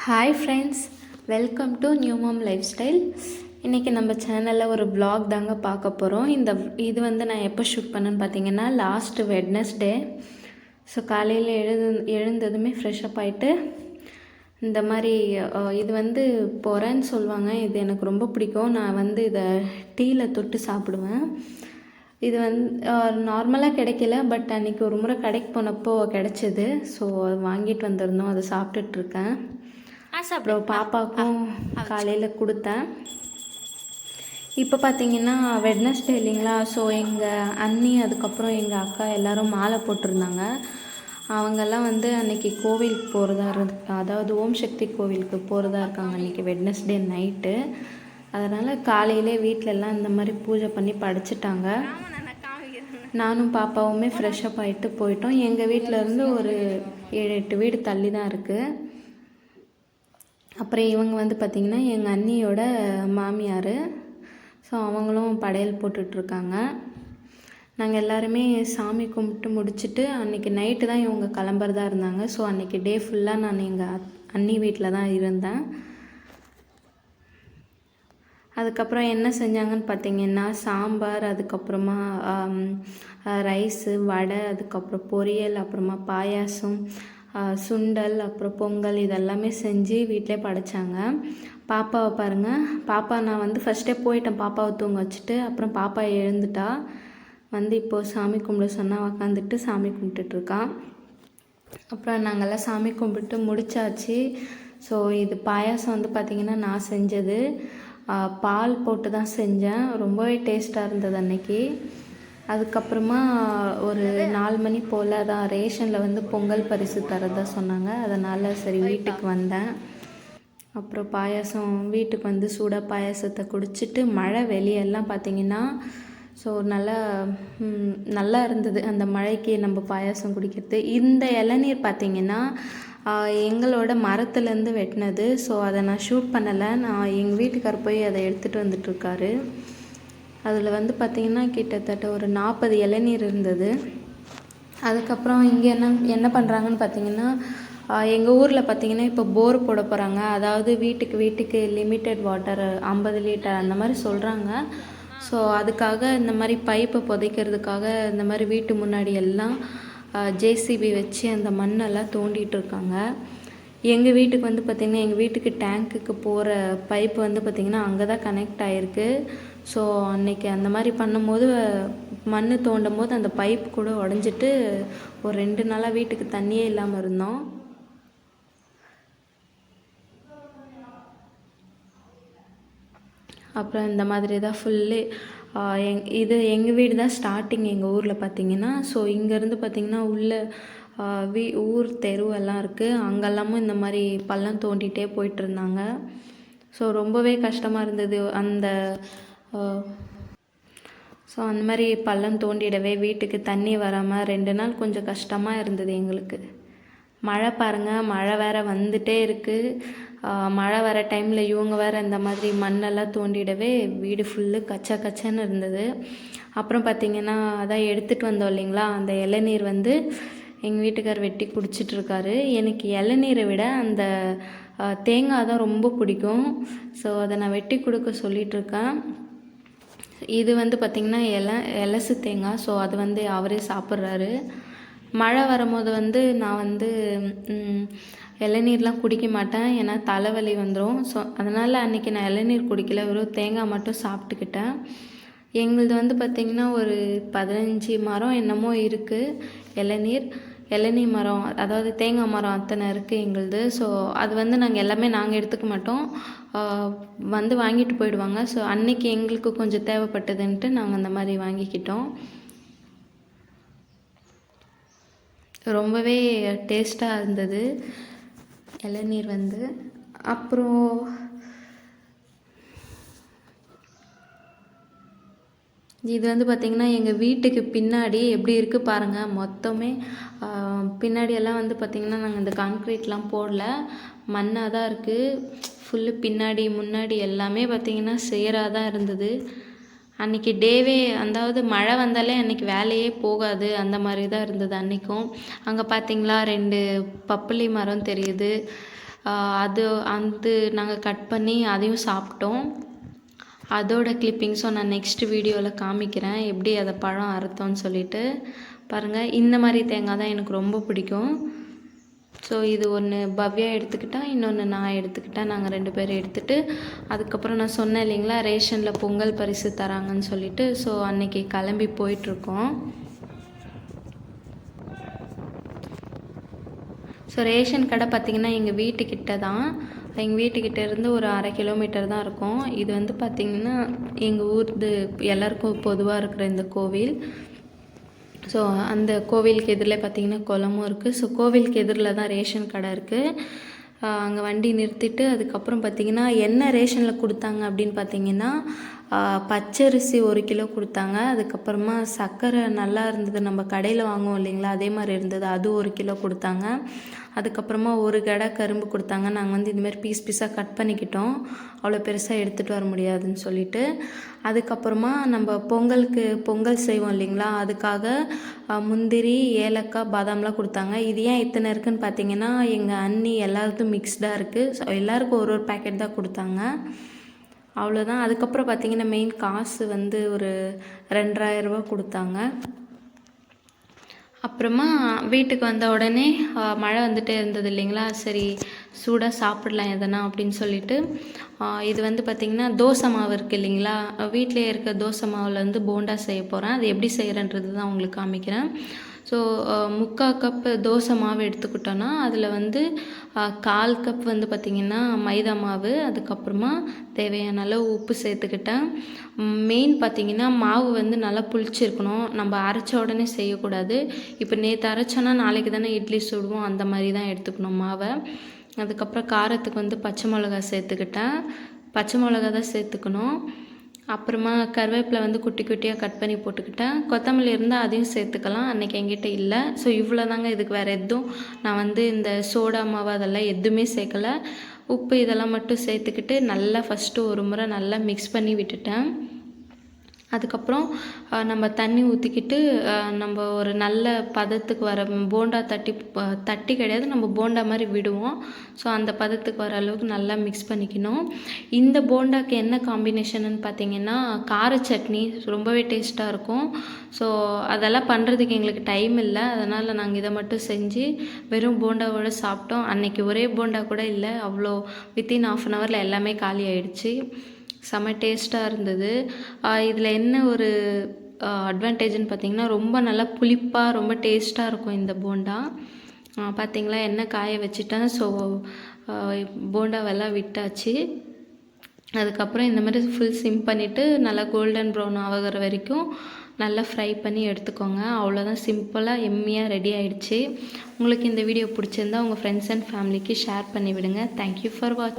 Hi friends, welcome to new mom lifestyle. இன்றைக்கி நம்ம சேனலில் ஒரு vlog தாங்க பார்க்க போகிறோம். இது நான் எப்போ ஷூட் பண்ணேன்னு பார்த்தீங்கன்னா லாஸ்ட் வெட்னஸ்டே. ஸோ காலையில் எழுந்ததுமே ஃப்ரெஷ்அப் ஆகிட்டு இந்த மாதிரி இது பொரன்னு சொல்லுவாங்க. இது எனக்கு ரொம்ப பிடிக்கும். நான் இதை டீயில் தொட்டு சாப்பிடுவேன். இது நார்மலாக கிடைக்கல, பட் அன்றைக்கி ஒரு முறை கடைக்கு போனப்போ கிடச்சிது. ஸோ அது வாங்கிட்டு வந்திருந்தோம், அதை சாப்பிட்டுட்ருக்கேன். அப்புறம் பாப்பாவுக்கும் காலையில் கொடுத்தேன். இப்போ பார்த்தீங்கன்னா வெட்னஸ்டே இல்லைங்களா? ஸோ எங்கள் அண்ணி அதுக்கப்புறம் எங்கள் அக்கா எல்லோரும் மாலை போட்டிருந்தாங்க. அவங்கெல்லாம் அன்றைக்கி கோவிலுக்கு போகிறதா அதாவது ஓம் சக்தி கோவிலுக்கு போகிறதா இருக்காங்க அன்றைக்கி வெட்னஸ்டே நைட்டு. அதனால் காலையிலே வீட்டிலலாம் இந்த மாதிரி பூஜை பண்ணி படைச்சிட்டாங்க. நானும் பாப்பாவுமே ஃப்ரெஷ்அப் ஆகிட்டு போயிட்டோம். எங்கள் வீட்டிலேருந்து ஒரு 7-8 வீடு தள்ளி தான் இருக்குது. அப்புறம் இவங்க பார்த்திங்கன்னா எங்கள் அண்ணியோட மாமியார். ஸோ அவங்களும் படையல் போட்டுட்ருக்காங்க. நாங்கள் எல்லாருமே சாமி கும்பிட்டு முடிச்சுட்டு அன்றைக்கி நைட்டு தான் இவங்க கிளம்புறதா இருந்தாங்க. ஸோ அன்றைக்கி டே ஃபுல்லாக நான் எங்கள் அண்ணி வீட்டில் தான் இருந்தேன். அதுக்கப்புறம் என்ன செஞ்சாங்கன்னு பார்த்திங்கன்னா சாம்பார், அதுக்கப்புறமா ரைஸு, வடை, அதுக்கப்புறம் பொரியல், அப்புறமா பாயாசம், சுண்டல், அப்புறம் பொங்கல் இதெல்லாமே செஞ்சு வீட்டிலே படைச்சாங்க. பாப்பாவை பாருங்கள், பாப்பா நான் ஃபஸ்ட்டே போயிட்டேன் பாப்பாவை தூங்க வச்சுட்டு. அப்புறம் பாப்பா எழுந்துட்டா, இப்போது சாமி கும்பிட சொன்னால் உக்காந்துட்டு சாமி கும்பிட்டுட்ருக்கான். அப்புறம் நாங்கள்லாம் சாமி கும்பிட்டு முடித்தாச்சு. ஸோ இது பாயாசம் பார்த்திங்கன்னா நான் செஞ்சது. பால் போட்டு தான் செஞ்சேன். ரொம்பவே டேஸ்ட்டாக இருந்தது அன்னைக்கு. அதுக்கப்புறமா ஒரு 4 மணி போல் தான் ரேஷனில் பொங்கல் பரிசு தரதா சொன்னாங்க. அதனால் சரி வீட்டுக்கு வந்தேன். அப்புறம் பாயாசம் வீட்டுக்கு சூடாக பாயாசத்தை குடிச்சிட்டு மழை வெளியெல்லாம் பார்த்திங்கன்னா ஸோ நல்லா இருந்தது. அந்த மழைக்கு நம்ம பாயாசம் குடிக்கிறது. இந்த இளநீர் பார்த்திங்கன்னா எங்களோட மரத்துலேருந்து வெட்டினது. ஸோ அதை நான் ஷூட் பண்ணலை. நான் எங்கள் வீட்டுக்கார் போய் அதை எடுத்துகிட்டு வந்துட்டுருக்காரு. அதில் பார்த்திங்கன்னா கிட்டத்தட்ட ஒரு 40 இளநீர் இருந்தது. அதுக்கப்புறம் இங்கே என்ன பண்ணுறாங்கன்னு பார்த்திங்கன்னா எங்கள் ஊரில் பார்த்திங்கன்னா இப்போ போர் போட போகிறாங்க. அதாவது வீட்டுக்கு லிமிட்டட் வாட்டர் 50 லிட்டர் அந்த மாதிரி சொல்கிறாங்க. ஸோ அதுக்காக இந்த மாதிரி பைப்பை புதைக்கிறதுக்காக இந்த மாதிரி வீட்டு முன்னாடி எல்லாம் ஜேசிபி வச்சு அந்த மண்ணெல்லாம் தோண்டிகிட்ருக்காங்க. எங்கள் வீட்டுக்கு பார்த்திங்கன்னா எங்கள் வீட்டுக்கு டேங்க்குக்கு போகிற பைப்பு பார்த்திங்கன்னா அங்கே தான் கனெக்ட் ஆகிருக்கு. ஸோ அன்றைக்கி அந்த மாதிரி பண்ணும்போது மண் தோண்டும் போது அந்த பைப் கூட உடஞ்சிட்டு ஒரு 2 நாளாக வீட்டுக்கு தண்ணியே இல்லாமல் இருந்தோம். அப்புறம் இந்த மாதிரி தான் ஃபுல்லு இது எங்கள் வீடு தான் ஸ்டார்டிங் எங்கள் ஊரில் பார்த்திங்கன்னா. ஸோ இங்கேருந்து பார்த்திங்கன்னா உள்ள ஊர் தெருவெல்லாம் இருக்குது. அங்கெல்லாமும் இந்த மாதிரி பள்ளம் தோண்டிகிட்டே போயிட்டுருந்தாங்க. ஸோ ரொம்பவே கஷ்டமாக இருந்தது. அந்த மாதிரி பள்ளம் தோண்டிடவே வீட்டுக்கு தண்ணி வராமல் 2 நாள் கொஞ்சம் கஷ்டமாக இருந்தது எங்களுக்கு. மழை பாருங்கள், மழை வேறு வந்துகிட்டே இருக்குது. மழை வர டைமில் இவங்க வேறு இந்த மாதிரி மண்ணெல்லாம் தோண்டிடவே வீடு ஃபுல்லு கச்சா கச்சன்னு இருந்தது. அப்புறம் பார்த்திங்கன்னா அதான் எடுத்துகிட்டு வந்தோம் இல்லைங்களா, அந்த இளநீர் எங்கள் வீட்டுக்கார் வெட்டி குடிச்சிட்ருக்காரு. எனக்கு இளநீரை விட அந்த தேங்காய் தான் ரொம்ப பிடிக்கும். ஸோ அதை நான் வெட்டி கொடுக்க சொல்லிகிட்ருக்கேன். இது பார்த்திங்கன்னா எலசு தேங்காய். ஸோ அது அவரே சாப்பிட்றாரு. மழை வரும்போது நான் இளநீர்லாம் குடிக்க மாட்டேன், ஏன்னா தலைவலி வந்துடும். ஸோ அதனால் அன்றைக்கி நான் இளநீர் குடிக்கல, வெறும் தேங்காய் மட்டும் சாப்பிட்டுக்கிட்டேன். எங்களுது பார்த்திங்கன்னா ஒரு 15 மரம் என்னமோ இருக்குது. இளநீ மரம், அதாவது தேங்காய் மரம் அத்தனை இருக்குது எங்களுது. ஸோ அது நாங்கள் எடுத்துக்க மாட்டோம், வாங்கிட்டு போயிடுவாங்க. ஸோ அன்றைக்கி எங்களுக்கு கொஞ்சம் தேவைப்பட்டதுன்ட்டு நாங்கள் அந்த மாதிரி வாங்கிக்கிட்டோம். ரொம்பவே டேஸ்ட்டாக இருந்தது இளநீர். அப்புறம் இது பார்த்திங்கன்னா எங்கள் வீட்டுக்கு பின்னாடி எப்படி இருக்குது பாருங்கள். மொத்தமே பின்னாடியெல்லாம் பார்த்திங்கன்னா நாங்கள் இந்த கான்க்ரீட்லாம் போடல, மண்ணாக தான் இருக்குது ஃபுல்லு. பின்னாடி முன்னாடி எல்லாமே பார்த்திங்கன்னா சேராக தான் இருந்தது. அன்றைக்கி டேவே அதாவது மழை வந்தாலே அன்றைக்கி வேலையே போகாது, அந்த மாதிரி தான் இருந்தது அன்றைக்கும். அங்கே பார்த்திங்களா 2 பப்பளி மரம் தெரியுது. அது நாங்கள் கட் பண்ணி அதையும் சாப்பிட்டோம். அதோட கிளிப்பிங்ஸும் நான் நெக்ஸ்ட் வீடியோவில் காமிக்கிறேன், எப்படி அதை பழம் அறுத்தோன்னு சொல்லிட்டு. பாருங்கள், இந்த மாதிரி தேங்காய் தான் எனக்கு ரொம்ப பிடிக்கும். ஸோ இது ஒன்று பவ்யா எடுத்துக்கிட்டா, இன்னொன்று நான் எடுத்துக்கிட்டேன். நாங்கள் 2 பேரும் எடுத்துகிட்டு அதுக்கப்புறம் நான் சொன்னேன் இல்லைங்களா, ரேஷனில் பொங்கல் பரிசு தராங்கன்னு சொல்லிட்டு. ஸோ அன்றைக்கி கிளம்பி போயிட்டுருக்கோம். ஸோ ரேஷன் கடை பார்த்திங்கன்னா எங்கள் வீட்டுக்கிட்ட தான். எங்கள் வீட்டுக்கிட்ட இருந்து ஒரு 1/2 கிலோமீட்டர் தான் இருக்கும். இது வந்து பார்த்திங்கன்னா எங்கள் ஊர்து எல்லாருக்கும் பொதுவாக இருக்கிற இந்த கோவில். ஸோ அந்த கோவிலுக்கு எதிரில் பார்த்திங்கன்னா குளமும் இருக்குது. ஸோ கோவிலுக்கு எதிரில் தான் ரேஷன் கடை இருக்குது. அங்கே வண்டி நிறுத்திட்டு அதுக்கப்புறம் பார்த்திங்கன்னா என்ன ரேஷனில் கொடுத்தாங்க அப்படின்னு பார்த்திங்கன்னா, பச்சரிசி 1 கிலோ கொடுத்தாங்க. அதுக்கப்புறமா சர்க்கரை நல்லா இருந்தது, நம்ம கடையில் வாங்குவோம் இல்லைங்களா, அதே மாதிரி இருந்தது, அது 1 கிலோ கொடுத்தாங்க. அதுக்கப்புறமா 1 கடை கரும்பு கொடுத்தாங்க. நாங்கள் வந்து இதுமாதிரி பீஸாக கட் பண்ணிக்கிட்டோம், அவ்வளோ பெருசாக எடுத்துகிட்டு வர முடியாதுன்னு சொல்லிட்டு. அதுக்கப்புறமா நம்ம பொங்கல் செய்வோம் இல்லைங்களா, அதுக்காக முந்திரி, ஏலக்காய், பாதாம்லாம் கொடுத்தாங்க. இது ஏன் இத்தனை இருக்குதுன்னு பார்த்தீங்கன்னா, எங்கள் அண்ணி எல்லாருக்கும் மிக்ஸ்டாக இருக்குது. ஸோ எல்லாருக்கும் ஒரு பேக்கெட் தான் கொடுத்தாங்க, அவ்வளோதான். அதுக்கப்புறம் பார்த்திங்கன்னா மெயின் காசு வந்து ஒரு 2000 ரூபா கொடுத்தாங்க. அப்புறமா வீட்டுக்கு வந்த உடனே மழை வந்துட்டே இருந்தது இல்லைங்களா, சரி சூடாக சாப்பிடலாம் எதனா அப்படின்னு சொல்லிட்டு, இது வந்து பார்த்திங்கன்னா தோசை மாவு இருக்குது இல்லைங்களா, வீட்டிலே இருக்க தோசை மாவில் வந்து போண்டா செய்ய போகிறேன். அது எப்படி செய்கிறேன்றது தான் உங்களுக்கு காமிக்கிறேன். ஸோ 3/4 கப்பு தோசை மாவு எடுத்துக்கிட்டோன்னா அதில் வந்து 1/4 கப் வந்து பார்த்திங்கன்னா மைதா மாவு, அதுக்கப்புறமா தேவையான அளவு உப்பு சேர்த்துக்கிட்டேன். மெயின் பார்த்திங்கன்னா மாவு வந்து நல்லா புளிச்சிருக்கணும், நம்ம அரைச்ச உடனே செய்யக்கூடாது. இப்போ நேற்று அரைச்சோன்னா நாளைக்கு தானே இட்லி சுடுவோம், அந்த மாதிரி தான் எடுத்துக்கணும் மாவை. அதுக்கப்புறம் காரத்துக்கு வந்து பச்சை மிளகா சேர்த்துக்கிட்டேன், பச்சை மிளகா தான் சேர்த்துக்கணும். அப்புறமா கருவேப்பிலை வந்து குட்டி குட்டியாக கட் பண்ணி போட்டுக்கிட்டேன். கொத்தமல்லி இருந்தால் அதையும் சேர்த்துக்கலாம், அன்றைக்கி என்கிட்ட இல்லை. ஸோ இவ்வளோ தாங்க, இதுக்கு வேறு எதுவும் நான் வந்து இந்த சோடா மாவு அதெல்லாம் எதுவுமே சேர்க்கலை. உப்பு இதெல்லாம் மட்டும் சேர்த்துக்கிட்டு நல்லா ஃபஸ்ட்டு ஒரு முறை நல்லா மிக்ஸ் பண்ணி விட்டுட்டேன். அதுக்கப்புறம் நம்ம தண்ணி ஊற்றிக்கிட்டு நம்ம ஒரு நல்ல பதத்துக்கு வர போண்டா தட்டி கிடையாது, நம்ம போண்டா மாதிரி விடுவோம். ஸோ அந்த பதத்துக்கு வர அளவுக்கு நல்லா மிக்ஸ் பண்ணிக்கணும். இந்த போண்டாக்கு என்ன காம்பினேஷன்னு பார்த்திங்கன்னா கார சட்னி ரொம்பவே டேஸ்ட்டாக இருக்கும். ஸோ அதெல்லாம் பண்ணுறதுக்கு எங்களுக்கு டைம் இல்லை, அதனால் நாங்கள் இதை மட்டும் செஞ்சு வெறும் போண்டாவோடு சாப்பிட்டோம். அன்றைக்கி ஒரே போண்டா கூட இல்லை, அவ்வளோ வித்தின் 1/2 ஹவரில் எல்லாமே காலி ஆகிடுச்சு. செம்ம டேஸ்ட்டாக இருந்தது. இதில் என்ன ஒரு அட்வான்டேஜ்னு பார்த்திங்கன்னா, ரொம்ப நல்லா புளிப்பாக ரொம்ப டேஸ்ட்டாக இருக்கும் இந்த போண்டா. பார்த்திங்களா, எண்ணெய் காய வச்சுட்டேன். ஸோ போண்டாவெல்லாம் விட்டாச்சு. அதுக்கப்புறம் இந்த மாதிரி ஃபுல் சிம் பண்ணிவிட்டு நல்லா கோல்டன் ப்ரௌன் ஆகிற வரைக்கும் நல்லா ஃப்ரை பண்ணி எடுத்துக்கோங்க. அவ்வளோதான், சிம்பிளாக எம்மியாக ரெடி ஆகிடுச்சு. உங்களுக்கு இந்த வீடியோ பிடிச்சிருந்தா உங்கள் ஃப்ரெண்ட்ஸ் அண்ட் ஃபேமிலிக்கு ஷேர் பண்ணி விடுங்க. தேங்க்யூ ஃபார் வாட்சிங்.